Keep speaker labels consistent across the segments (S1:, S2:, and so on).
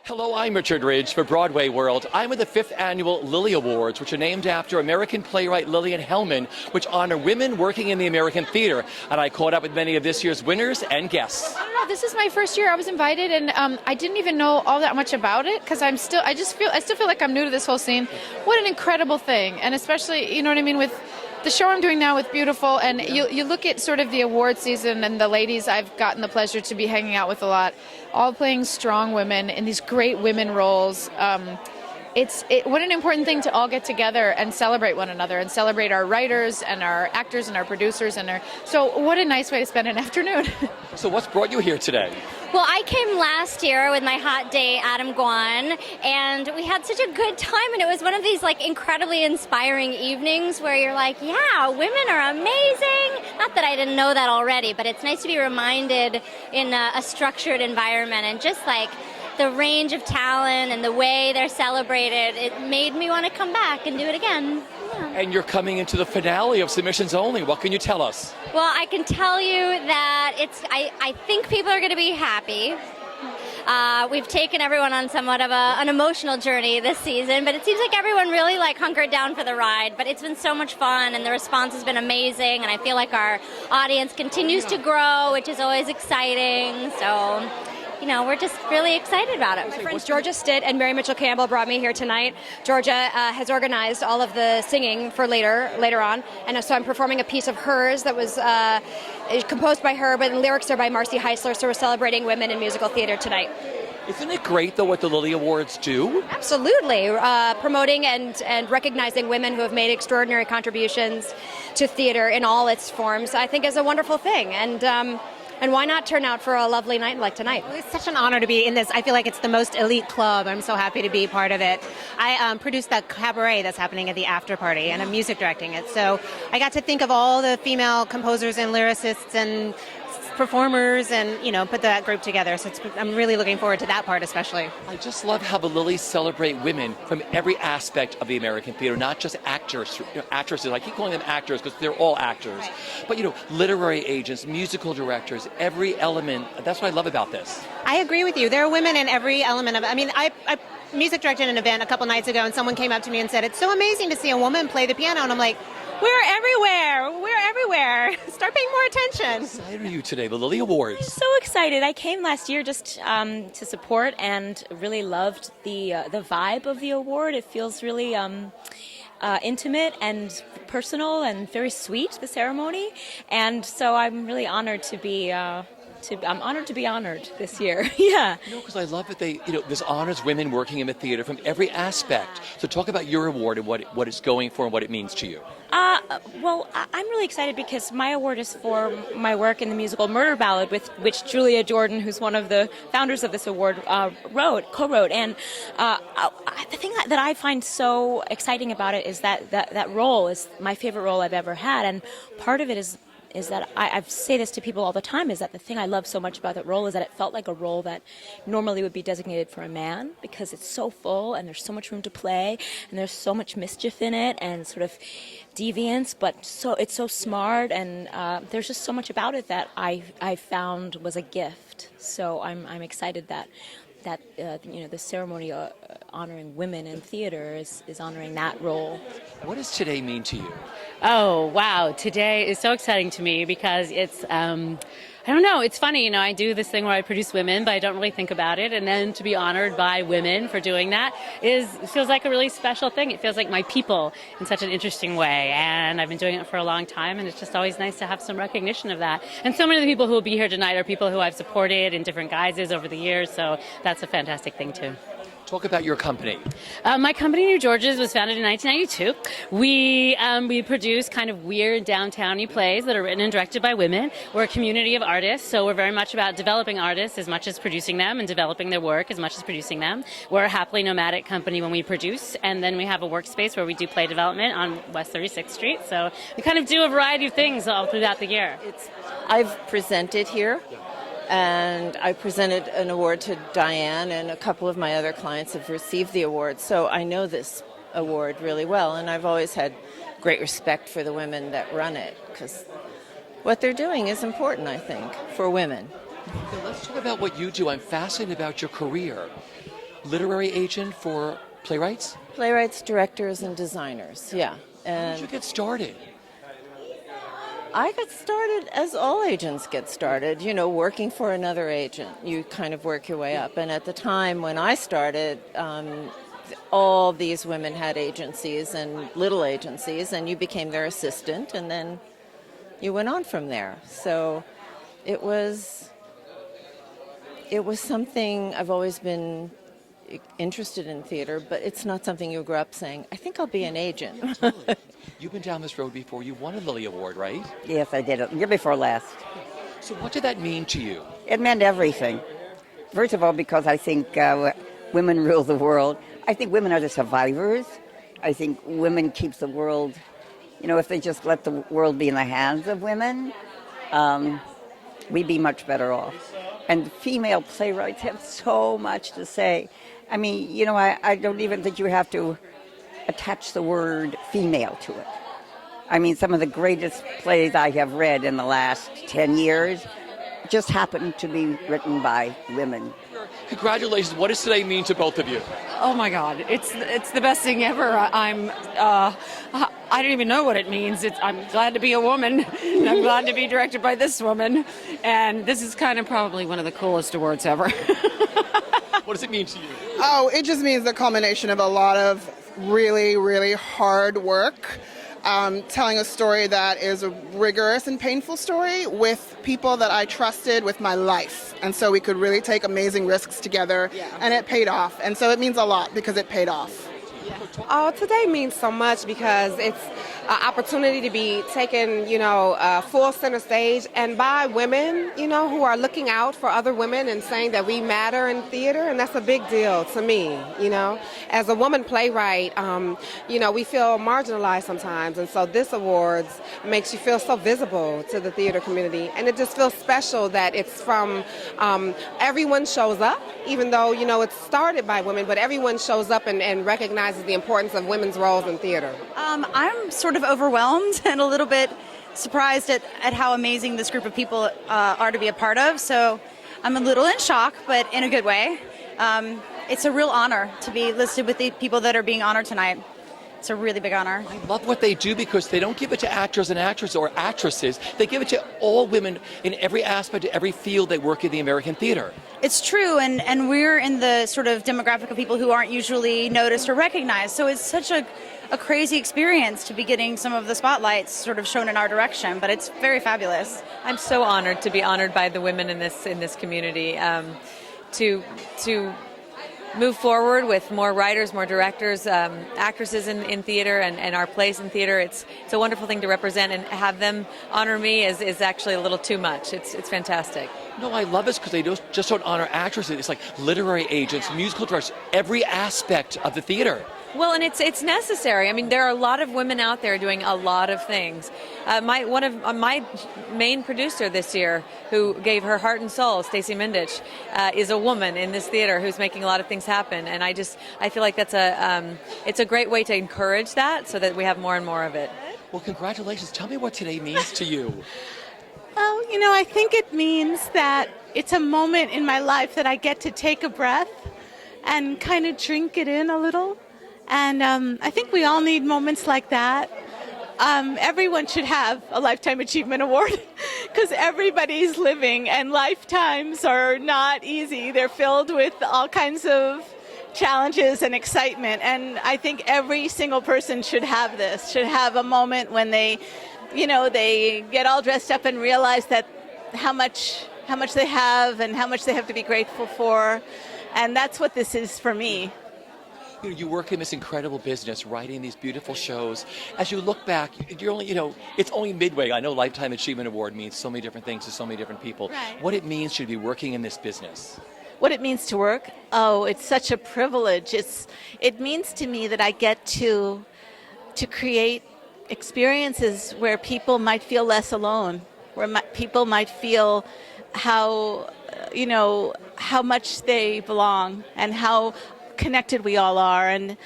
S1: Hello, I'm Richard Ridge for BroadwayWorld. I'm with the 5th annual Lilly Awards, which are named after American playwright Lillian Hellman, which honor women working in the American theater. And I caught up with many of this year's winners and guests.
S2: I don't know. This is my first year. I was invited, and I didn't even know all that much about it because I still feel like I'm new to this whole scene. What an incredible thing, and especially, you know what I mean, with the show I'm doing now with Beautiful, and you look at sort of the award season and the ladies I've gotten the pleasure to be hanging out with a lot, all playing strong women in these great women roles. What an important thing to all get together and celebrate one another and celebrate our writers and our actors and our producers so what a nice way to spend an afternoon.
S1: So what's brought you here today?
S3: Well, I came last year with my hot date, Adam Guan, and we had such a good time, and it was one of these incredibly inspiring evenings where you're like, yeah, women are amazing. Not that I didn't know that already, but it's nice to be reminded in a structured environment, and just the range of talent and the way they're celebrated, it made me want to come back and do it again. Yeah.
S1: And you're coming into the finale of Submissions Only. What can you tell us?
S3: Well, I can tell you that I think people are going to be happy. We've taken everyone on somewhat of an emotional journey this season, but it seems like everyone really hunkered down for the ride. But it's been so much fun, and the response has been amazing, and I feel like our audience continues to grow, which is always exciting. So, we're just really excited about it.
S4: My friends Georgia Stitt and Mary Mitchell Campbell brought me here tonight. Georgia has organized all of the singing for later on, and so I'm performing a piece of hers that was composed by her, but the lyrics are by Marcy Heisler, so we're celebrating women in musical theater tonight.
S1: Isn't it great, though, what the Lilly Awards do?
S4: Absolutely. Promoting and recognizing women who have made extraordinary contributions to theater in all its forms, I think is a wonderful thing. And why not turn out for a lovely night like tonight?
S5: Well, it's such an honor to be in this. I feel like it's the most elite club. I'm so happy to be part of it. I produced that cabaret that's happening at the after party, and I'm music directing it. So I got to think of all the female composers and lyricists and performers and, put that group together. So I'm really looking forward to that part especially.
S1: I just love how the Lillys celebrate women from every aspect of the American theater, not just actors, actresses. I keep calling them actors because they're all actors. Right. But, literary agents, musical directors, every element. That's what I love about this.
S5: I agree with you. There are women in every element of it. I mean, I music directed an event a couple nights ago, and someone came up to me and said, it's so amazing to see a woman play the piano. And I'm like, we're everywhere. Start paying more attention.
S1: How excited are you today, the Lilly Awards?
S6: I'm so excited. I came last year just to support and really loved the vibe of the award. It feels really intimate and personal and very sweet, the ceremony. And so I'm really honored to be I'm honored to be honored this year. Yeah.
S1: Because I love that this honors women working in the theater from every aspect. So talk about your award and what it's going for and what it means to you.
S6: Well, I'm really excited because my award is for my work in the musical Murder Ballad, which Julia Jordan, who's one of the founders of this award, co-wrote. And the thing that I find so exciting about it is that role is my favorite role I've ever had, and part of it is that I say this to people all the time, is that the thing I love so much about that role is that it felt like a role that normally would be designated for a man, because it's so full and there's so much room to play and there's so much mischief in it and sort of deviance, but it's so smart, and there's just so much about it that I found was a gift. So I'm excited that the ceremony honoring women in theater is honoring that role.
S1: What does today mean to you?
S7: Oh, wow. Today is so exciting to me because it's, I don't know, it's funny, I do this thing where I produce women, but I don't really think about it. And then to be honored by women for doing that feels like a really special thing. It feels like my people in such an interesting way. And I've been doing it for a long time, and it's just always nice to have some recognition of that. And so many of the people who will be here tonight are people who I've supported in different guises over the years. So that's a fantastic thing, too.
S1: Talk about your company.
S7: My company, New George's, was founded in 1992. We produce kind of weird downtown-y plays that are written and directed by women. We're a community of artists, so we're very much about developing artists as much as producing them, and developing their work as much as producing them. We're a happily nomadic company when we produce, and then we have a workspace where we do play development on West 36th Street. So we kind of do a variety of things all throughout the year.
S8: I've presented here. And I presented an award to Diane, and a couple of my other clients have received the award. So I know this award really well, and I've always had great respect for the women that run it, because what they're doing is important, I think, for women.
S1: So let's talk about what you do. I'm fascinated about your career. literary agent for playwrights?
S8: Playwrights, directors, and designers, yeah.
S1: How did you
S8: And
S1: get started?
S8: I got started as all agents get started, working for another agent. You kind of work your way up. And at the time when I started, all these women had agencies and little agencies, and you became their assistant, and then you went on from there. So it was something I've always been interested in theater, but it's not something you grew up saying, I think I'll be an agent.
S1: You've been down this road before. You won a Lilly Award, right?
S9: Yes, I did it. Year before last.
S1: So what did that mean to you?
S9: It meant everything. First of all, because I think women rule the world. I think women are the survivors. I think women keep the world, if they just let the world be in the hands of women, we'd be much better off. And female playwrights have so much to say. I mean, I don't even think you have to attach the word female to it. I mean, some of the greatest plays I have read in the last 10 years just happen to be written by women.
S1: Congratulations. What does today mean to both of you?
S10: Oh my God, it's the best thing ever. I don't even know what it means. I'm glad to be a woman, and I'm glad to be directed by this woman, and this is kind of probably one of the coolest awards ever.
S1: What does it mean to you?
S11: Oh, it just means the culmination of a lot of really, really hard work. Telling a story that is a rigorous and painful story with people that I trusted with my life. And so we could really take amazing risks together, and it paid off. And so it means a lot because it paid off.
S12: Oh, today means so much because it's an opportunity to be taken, full center stage and by women, who are looking out for other women and saying that we matter in theater. And that's a big deal to me, As a woman playwright, we feel marginalized sometimes. And so this awards makes you feel so visible to the theater community. And it just feels special that it's from everyone shows up, even though, it's started by women, but everyone shows up and recognizes the importance of women's roles in theater.
S13: I'm sort of overwhelmed and a little bit surprised at how amazing this group of people are to be a part of. So I'm a little in shock, but in a good way. It's a real honor to be listed with the people that are being honored tonight. It's a really big honor.
S1: I love what they do because they don't give it to actors and actresses or actresses. They give it to all women in every aspect, every field they work in the American theater.
S13: It's true, and we're in the sort of demographic of people who aren't usually noticed or recognized. So it's such a crazy experience to be getting some of the spotlights sort of shown in our direction, but it's very fabulous.
S14: I'm so honored to be honored by the women in this community. To move forward with more writers, more directors, actresses in theater and our place in theater. It's a wonderful thing to represent, and have them honor me is actually a little too much. It's fantastic.
S1: No, I love this because they just don't honor actresses. It's like literary agents, musical directors, every aspect of the theater.
S14: Well, and it's necessary. I mean, there are a lot of women out there doing a lot of things. One of my main producer this year, who gave her heart and soul, Stacey Mindich, is a woman in this theater who's making a lot of things happen. And I feel like that's it's a great way to encourage that, so that we have more and more of it.
S1: Well, congratulations. Tell me what today means to you.
S15: Well, I think it means that it's a moment in my life that I get to take a breath and kind of drink it in a little. And I think we all need moments like that. Everyone should have a Lifetime Achievement Award because everybody's living, and lifetimes are not easy. They're filled with all kinds of challenges and excitement. And I think every single person should have this, should have a moment when they get all dressed up and realize that how much they have and how much they have to be grateful for. And that's what this is for me.
S1: You work in this incredible business, writing these beautiful shows. As you look back, you're only, it's only midway. I know Lifetime Achievement Award means so many different things to so many different people.
S15: Right.
S1: What it means to be working in this business.
S15: What it means to work? Oh, it's such a privilege. It means to me that I get to create experiences where people might feel less alone, where people might feel how much they belong and how connected we all are. And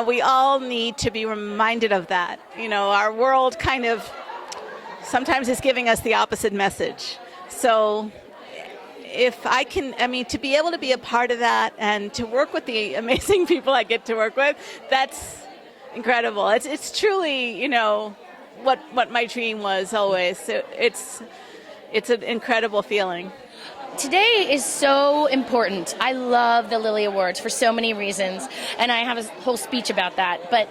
S15: we all need to be reminded of that. Our world kind of sometimes is giving us the opposite message. So if I can, I mean, to be able to be a part of that and to work with the amazing people I get to work with, that's incredible. It's truly, you know, what my dream was always. So it's an incredible feeling.
S16: Today is so important. I love the Lilly Awards for so many reasons, and I have a whole speech about that. But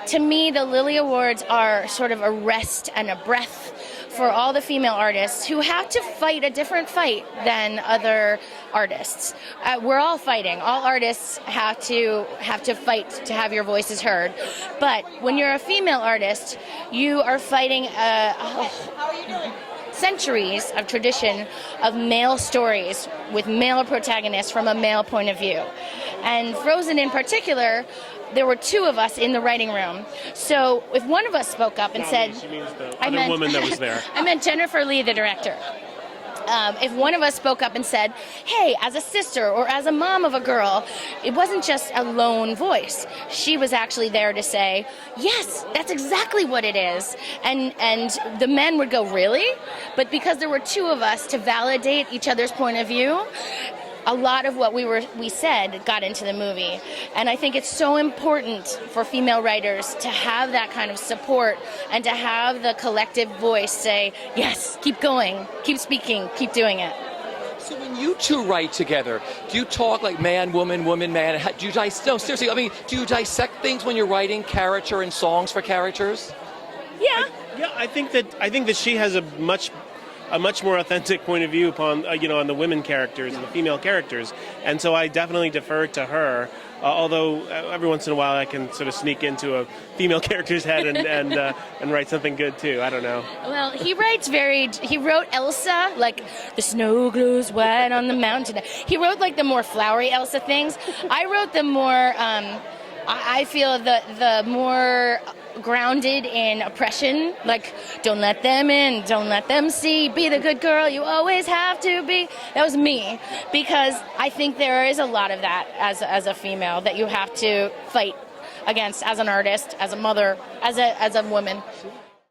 S16: to me, the Lilly Awards are sort of a rest and a breath for all the female artists who have to fight a different fight than other artists. We're all fighting. All artists have to fight to have your voices heard. But when you're a female artist, you are fighting centuries of tradition of male stories with male protagonists from a male point of view. And Frozen in particular, there were two of us in the writing room. So if one of us spoke up and said,
S17: she means the other woman that was there.
S16: I meant Jennifer Lee, the director. If one of us spoke up and said, hey, as a sister or as a mom of a girl, it wasn't just a lone voice. She was actually there to say, yes, that's exactly what it is. And the men would go, really? But because there were two of us to validate each other's point of view, a lot of what we said got into the movie. And I think it's so important for female writers to have that kind of support and to have the collective voice say, yes, keep going, keep speaking, keep doing it.
S1: So when you two write together, do you talk like man, woman, woman, man? Do you no, seriously, I mean, do you dissect things when you're writing character and songs for characters?
S16: Yeah.
S17: I think that she has a much more authentic point of view upon on the women characters and the female characters, and so I definitely defer to her. Although every once in a while I can sort of sneak into a female character's head and write something good too. I don't know.
S16: Well, he wrote Elsa, like the snow glows white on the mountain. He wrote like the more flowery Elsa things. I wrote the more, I feel the more grounded in oppression, like don't let them in, don't let them see, be the good girl you always have to be. That was me, because I think there is a lot of that as a female that you have to fight against as an artist, as a mother, as a woman.